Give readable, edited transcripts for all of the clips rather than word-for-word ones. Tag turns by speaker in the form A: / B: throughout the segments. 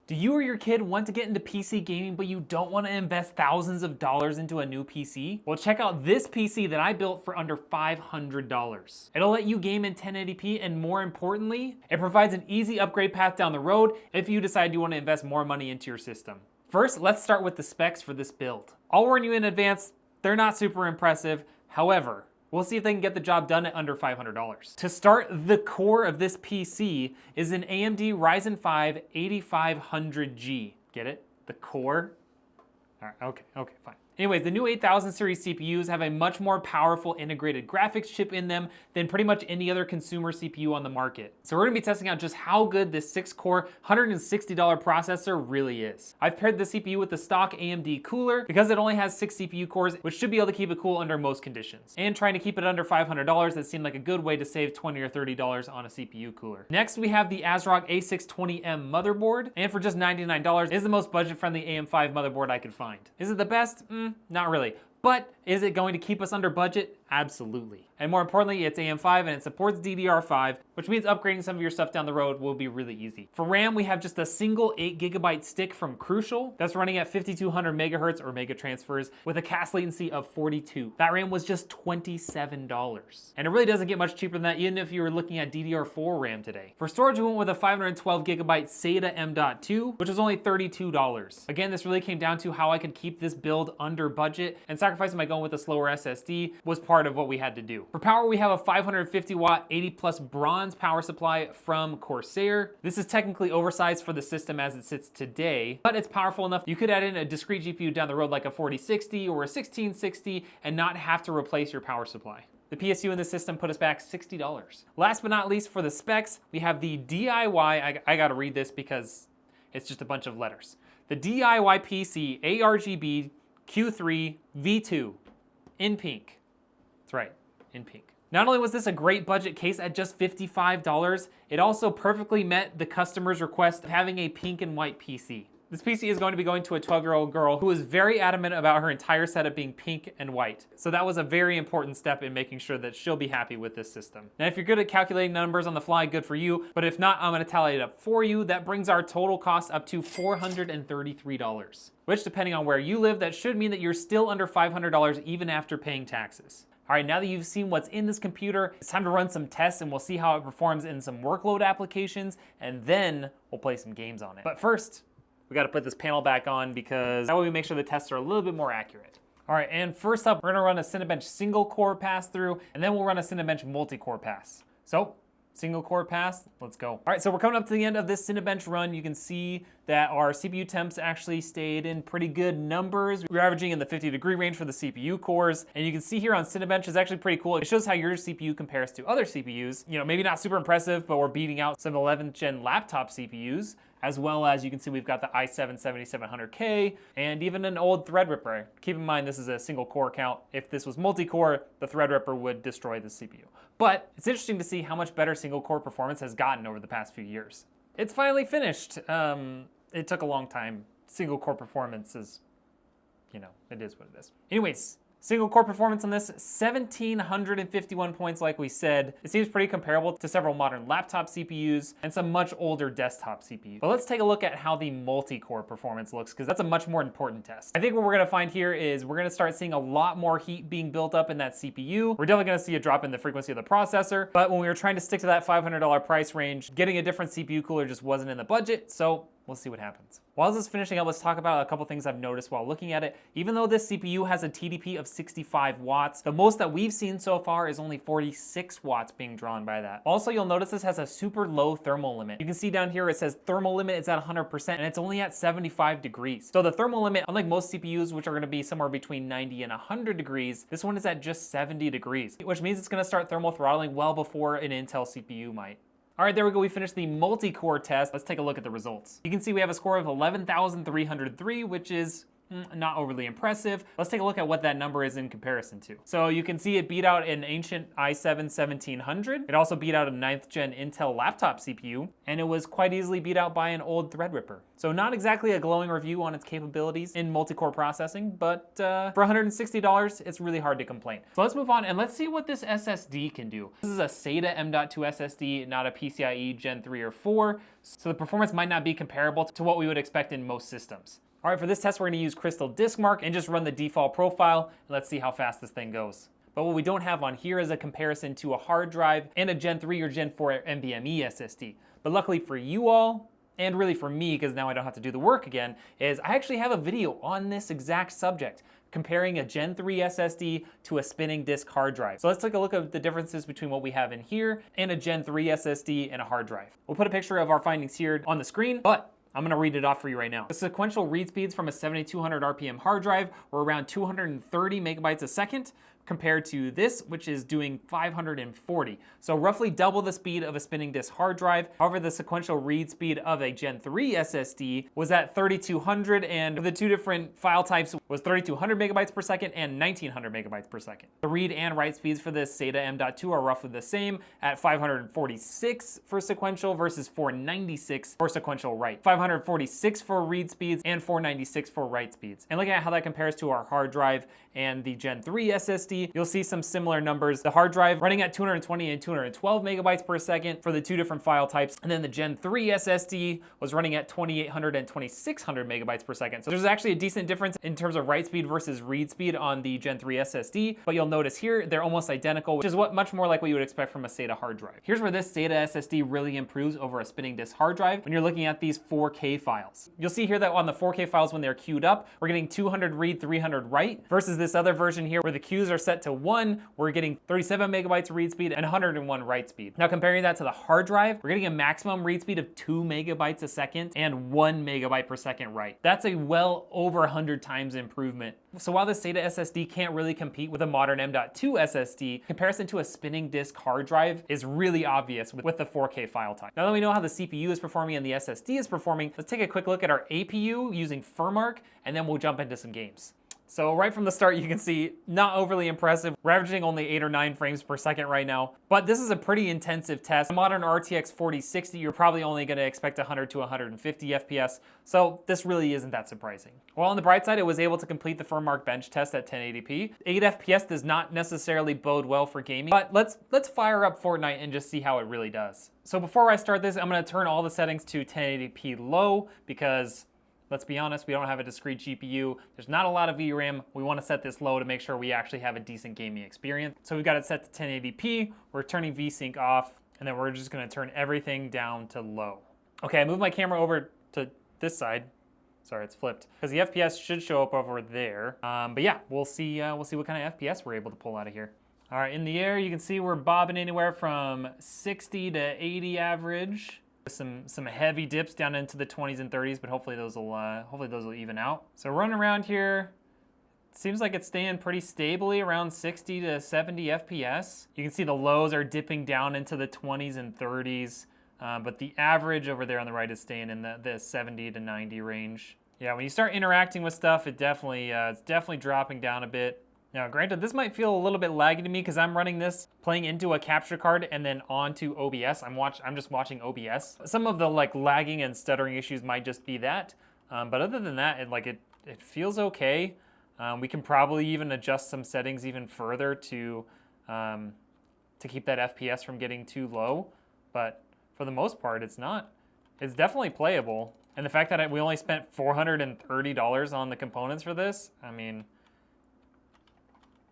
A: Do you or your kid want to get into PC gaming, but you don't want to invest thousands of dollars into a new PC? Well, check out this PC that I built for under $500. It'll let you game in 1080p, and more importantly, it provides an easy upgrade path down the road if you decide you want to invest more money into your system. First, let's start with the specs for this build. I'll warn you in advance, they're not super impressive. However, we'll see if they can get the job done at under $500. To start, the core of this PC is an AMD Ryzen 5 8500G. Get it? The core? All right, okay, fine. Anyways, the new 8000 series CPUs have a much more powerful integrated graphics chip in them than pretty much any other consumer CPU on the market. So we're gonna be testing out just how good this 6-core, $160 processor really is. I've paired the CPU with the stock AMD cooler because it only has 6 CPU cores, which should be able to keep it cool under most conditions. And trying to keep it under $500, that seemed like a good way to save $20 or $30 on a CPU cooler. Next, we have the ASRock A620M motherboard, and for just $99, is the most budget-friendly AM5 motherboard I could find. Is it the best? Not really. But is it going to keep us under budget? Absolutely. And more importantly, it's AM5 and it supports DDR5, which means upgrading some of your stuff down the road will be really easy. For RAM, we have just a single 8GB stick from Crucial that's running at 5200 megahertz or mega transfers with a CAS latency of 42. That RAM was just $27. And it really doesn't get much cheaper than that, even if you were looking at DDR4 RAM today. For storage, we went with a 512GB SATA M.2, which was only $32. Again, this really came down to how I could keep this build under budget, and sacrificing by going with a slower SSD was part of what we had to do. For power, we have a 550 watt 80 plus bronze power supply from Corsair. This is technically oversized for the system as it sits today, but it's powerful enough you could add in a discrete GPU down the road like a 4060 or a 1660 and not have to replace your power supply. The PSU in the system put us back $60. Last but not least, for the specs, we have the DIY, I gotta read this because it's just a bunch of letters. The DIY PC ARGB Q3 V2 in pink. That's right, in pink. Not only was this a great budget case at just $55, it also perfectly met the customer's request of having a pink and white PC. This PC is going to be going to a 12-year-old girl who is very adamant about her entire setup being pink and white. So that was a very important step in making sure that she'll be happy with this system. Now, if you're good at calculating numbers on the fly, good for you. But if not, I'm gonna tally it up for you. That brings our total cost up to $433, which depending on where you live, that should mean that you're still under $500 even after paying taxes. All right, now that you've seen what's in this computer, it's time to run some tests and we'll see how it performs in some workload applications, and then we'll play some games on it. But first, we gotta put this panel back on because that way we make sure the tests are a little bit more accurate. All right, and first up, we're gonna run a Cinebench single core pass through, and then we'll run a Cinebench multi-core pass. So, single core pass, let's go. All right, so we're coming up to the end of this Cinebench run. You can see that our CPU temps actually stayed in pretty good numbers. We're averaging in the 50-degree range for the CPU cores. And you can see here on Cinebench is actually pretty cool. It shows how your CPU compares to other CPUs. You know, maybe not super impressive, but we're beating out some 11th gen laptop CPUs, as well as you can see we've got the i7-7700K and even an old Threadripper. Keep in mind this is a single core count. If this was multi-core, the Threadripper would destroy the CPU. But it's interesting to see how much better single core performance has gotten over the past few years. It's finally finished. It took a long time. Single core performance is, you know, it is what it is. Anyways, single core performance on this, 1,751 points like we said. It seems pretty comparable to several modern laptop CPUs and some much older desktop CPUs. But let's take a look at how the multi-core performance looks, because that's a much more important test. I think what we're gonna find here is we're gonna start seeing a lot more heat being built up in that CPU. We're definitely gonna see a drop in the frequency of the processor, but when we were trying to stick to that $500 price range, getting a different CPU cooler just wasn't in the budget, so we'll see what happens. While this is finishing up, let's talk about a couple things I've noticed while looking at it. Even though this CPU has a TDP of 65 watts, the most that we've seen so far is only 46 watts being drawn by that. Also, you'll notice this has a super low thermal limit. You can see down here it says thermal limit is at 100% and it's only at 75 degrees. So the thermal limit, unlike most CPUs, which are gonna be somewhere between 90 and 100 degrees, this one is at just 70 degrees, which means it's gonna start thermal throttling well before an Intel CPU might. All right, there we go. We finished the multi-core test. Let's take a look at the results. You can see we have a score of 11,303, which is not overly impressive. Let's take a look at what that number is in comparison to. So you can see it beat out an ancient i7-1700. It also beat out a 9th gen Intel laptop CPU, and it was quite easily beat out by an old Threadripper. So not exactly a glowing review on its capabilities in multi-core processing, but for $160, it's really hard to complain. So let's move on and let's see what this SSD can do. This is a SATA M.2 SSD, not a PCIe Gen 3 or 4, so the performance might not be comparable to what we would expect in most systems. All right, for this test, we're gonna use Crystal Disk Mark and just run the default profile, and let's see how fast this thing goes. But what we don't have on here is a comparison to a hard drive and a Gen 3 or Gen 4 NVMe SSD. But luckily for you all, and really for me, because now I don't have to do the work again, is I actually have a video on this exact subject, comparing a Gen 3 SSD to a spinning disk hard drive. So let's take a look at the differences between what we have in here and a Gen 3 SSD and a hard drive. We'll put a picture of our findings here on the screen, but I'm gonna read it off for you right now. The sequential read speeds from a 7200 RPM hard drive were around 230 megabytes a second, compared to this, which is doing 540. So roughly double the speed of a spinning disk hard drive. However, the sequential read speed of a Gen 3 SSD was at 3200, and the two different file types was 3200 megabytes per second and 1900 megabytes per second. The read and write speeds for this SATA M.2 are roughly the same at 546 for sequential versus 496 for sequential write. 546 for read speeds and 496 for write speeds. And looking at how that compares to our hard drive and the Gen 3 SSD, you'll see some similar numbers. The hard drive running at 220 and 212 megabytes per second for the two different file types. And then the Gen 3 SSD was running at 2800 and 2600 megabytes per second. So there's actually a decent difference in terms of write speed versus read speed on the Gen 3 SSD. But you'll notice here, they're almost identical, which is much more like what you would expect from a SATA hard drive. Here's where this SATA SSD really improves over a spinning disk hard drive when you're looking at these 4K files. You'll see here that on the 4K files, when they're queued up, we're getting 200 read, 300 write, versus this other version here where the queues are set to 1, we're getting 37 megabytes read speed and 101 write speed. Now comparing that to the hard drive, we're getting a maximum read speed of 2 megabytes a second and 1 megabyte per second write. That's a well over 100 times improvement. So while the SATA SSD can't really compete with a modern M.2 SSD, comparison to a spinning disk hard drive is really obvious with the 4K file type. Now that we know how the CPU is performing and the SSD is performing, let's take a quick look at our APU using FurMark, and then we'll jump into some games. So right from the start, you can see not overly impressive. We're averaging only 8 or 9 frames per second right now, but this is a pretty intensive test. A modern RTX 4060, you're probably only gonna expect 100 to 150 FPS, so this really isn't that surprising. Well, on the bright side, it was able to complete the FurMark bench test at 1080p. 8 FPS does not necessarily bode well for gaming, but let's fire up Fortnite and just see how it really does. So before I start this, I'm gonna turn all the settings to 1080p low because let's be honest, we don't have a discrete GPU. There's not a lot of VRAM. We want to set this low to make sure we actually have a decent gaming experience. So we've got it set to 1080p. We're turning VSync off, and then we're just going to turn everything down to low. Okay, I moved my camera over to this side. Sorry, it's flipped. Because the FPS should show up over there. But yeah, we'll see what kind of FPS we're able to pull out of here. All right, in the air, you can see we're bobbing anywhere from 60 to 80 average. Some heavy dips down into the 20s and 30s, but hopefully those will even out. So running around here, it seems like it's staying pretty stably around 60 to 70 FPS. You can see the lows are dipping down into the 20s and 30s, but the average over there on the right is staying in the 70 to 90 range. Yeah, when you start interacting with stuff, it's definitely dropping down a bit. Now, granted, this might feel a little bit laggy to me because I'm running this playing into a capture card and then onto OBS. I'm just watching OBS. Some of the lagging and stuttering issues might just be that, but other than that, it feels okay. We can probably even adjust some settings even further to keep that FPS from getting too low. But for the most part, it's not. It's definitely playable, and the fact that we only spent $430 on the components for this, I mean,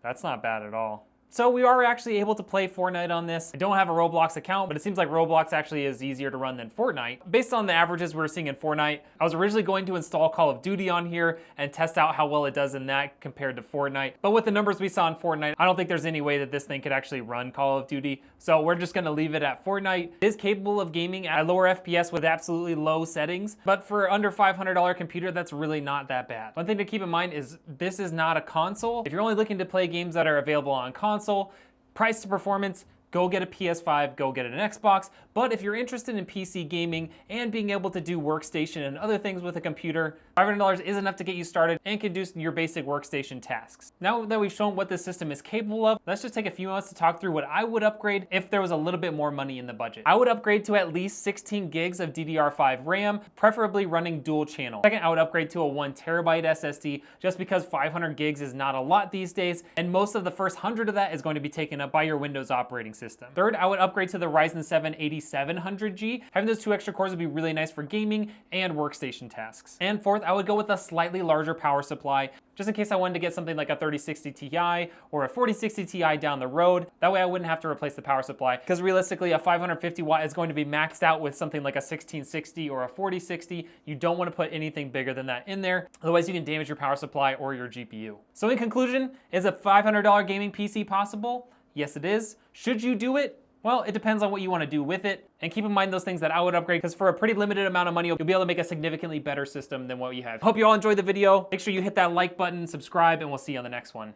A: that's not bad at all. So we are actually able to play Fortnite on this. I don't have a Roblox account, but it seems like Roblox actually is easier to run than Fortnite. Based on the averages we're seeing in Fortnite, I was originally going to install Call of Duty on here and test out how well it does in that compared to Fortnite. But with the numbers we saw in Fortnite, I don't think there's any way that this thing could actually run Call of Duty. So we're just gonna leave it at Fortnite. It is capable of gaming at lower FPS with absolutely low settings, but for under $500 computer, that's really not that bad. One thing to keep in mind is this is not a console. If you're only looking to play games that are available on console, price to performance, go get a PS5, go get an Xbox. But if you're interested in PC gaming and being able to do workstation and other things with a computer, $500 is enough to get you started and can do your basic workstation tasks. Now that we've shown what this system is capable of, let's just take a few moments to talk through what I would upgrade if there was a little bit more money in the budget. I would upgrade to at least 16 gigs of DDR5 RAM, preferably running dual channel. Second, I would upgrade to a 1 terabyte SSD just because 500 gigs is not a lot these days, and most of the first 100 of that is going to be taken up by your Windows operating system. Third, I would upgrade to the Ryzen 7 8700G. Having those 2 extra cores would be really nice for gaming and workstation tasks. And fourth, I would go with a slightly larger power supply, just in case I wanted to get something like a 3060 Ti or a 4060 Ti down the road. That way I wouldn't have to replace the power supply, because realistically a 550 watt is going to be maxed out with something like a 1660 or a 4060. You don't want to put anything bigger than that in there, otherwise you can damage your power supply or your GPU. So in conclusion, is a $500 gaming PC possible? Yes, it is. Should you do it? Well, it depends on what you want to do with it. And keep in mind those things that I would upgrade, because for a pretty limited amount of money, you'll be able to make a significantly better system than what you have. Hope you all enjoyed the video. Make sure you hit that like button, subscribe, and we'll see you on the next one.